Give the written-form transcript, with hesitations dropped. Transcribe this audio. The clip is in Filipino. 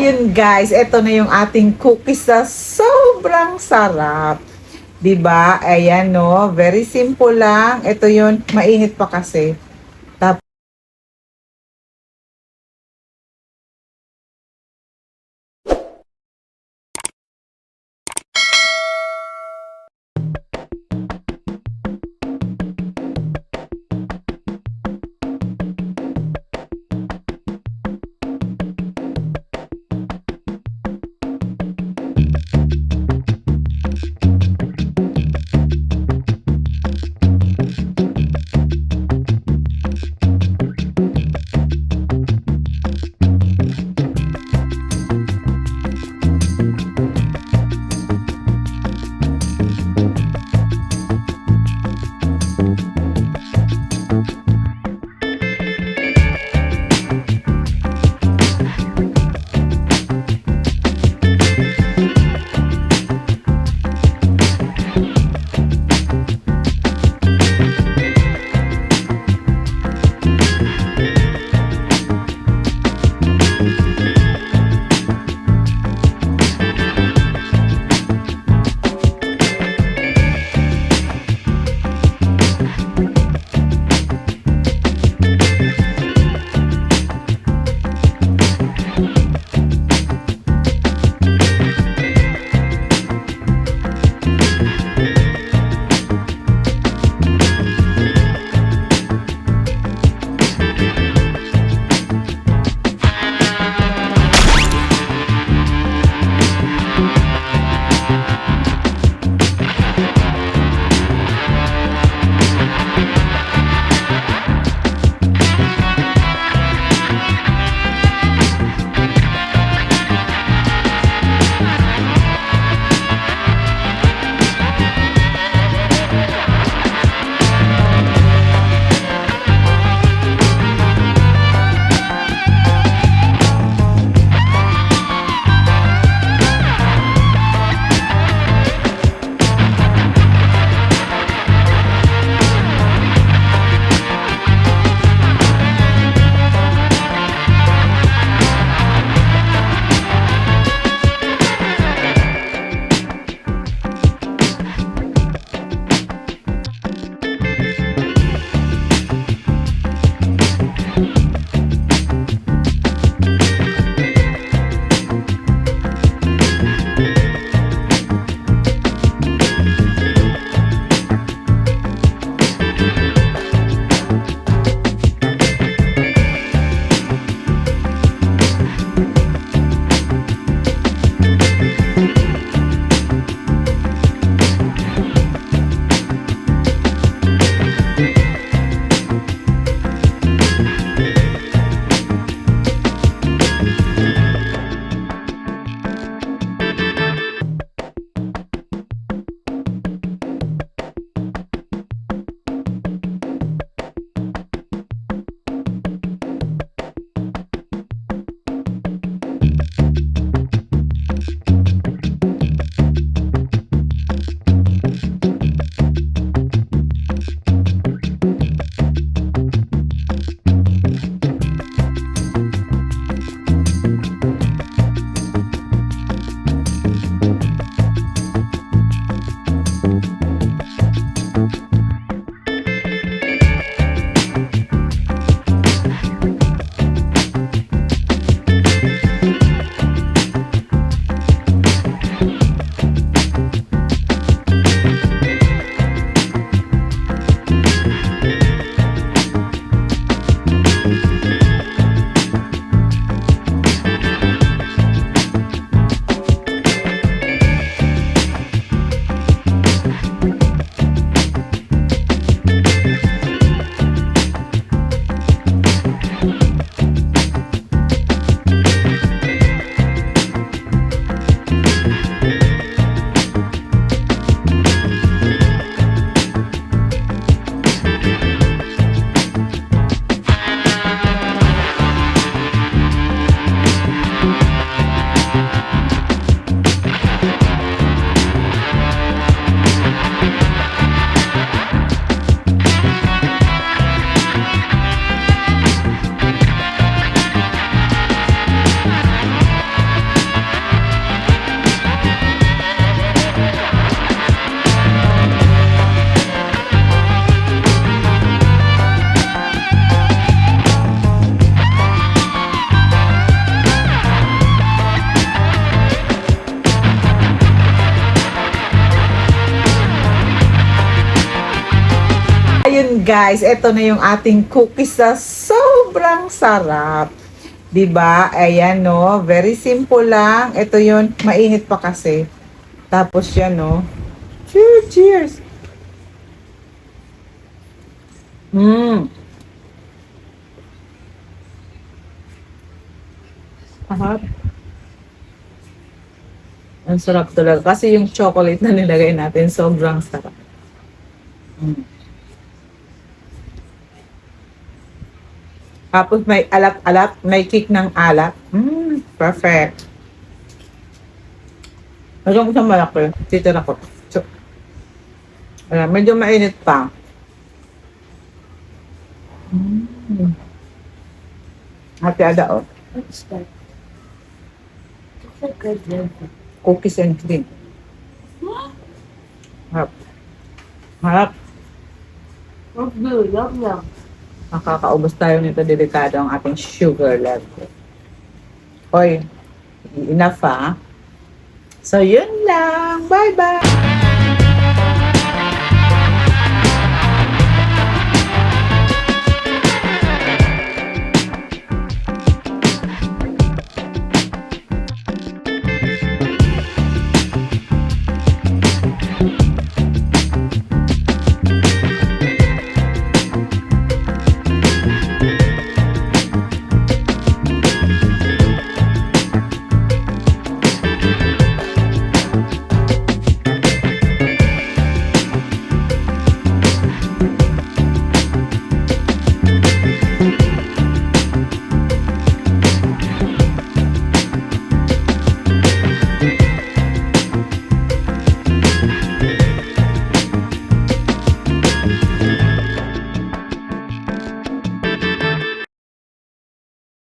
ayun guys, ito na yung ating cookies na sobrang sarap. 'Di ba? Ayan no, very simple lang. Ito yun, mainit pa kasi. Tapos Guys, ito na yung ating cookies na sobrang sarap. 'Di ba? Ayan no, very simple lang. Ito yun, mainit pa kasi. Tapos yan no. Cheers, cheers. Mm. Sarap. Ang sarap talaga kasi yung chocolate na nilagay natin sobrang sarap. Mm. Tapos may alat-alat, may kick ng alat. Perfect. Hanggang isang malaki, titira ko. So, ayan, medyo mainit pa. Mm. Ate Ada, oh. What's that? Looks like red velvet. Cookies and cream. Harap. Harap. Oh, blue. Yum, yum. Makakaubos tayo nito, delikado ang ating sugar level. Hoy, enough ha. So, yun lang. Bye-bye!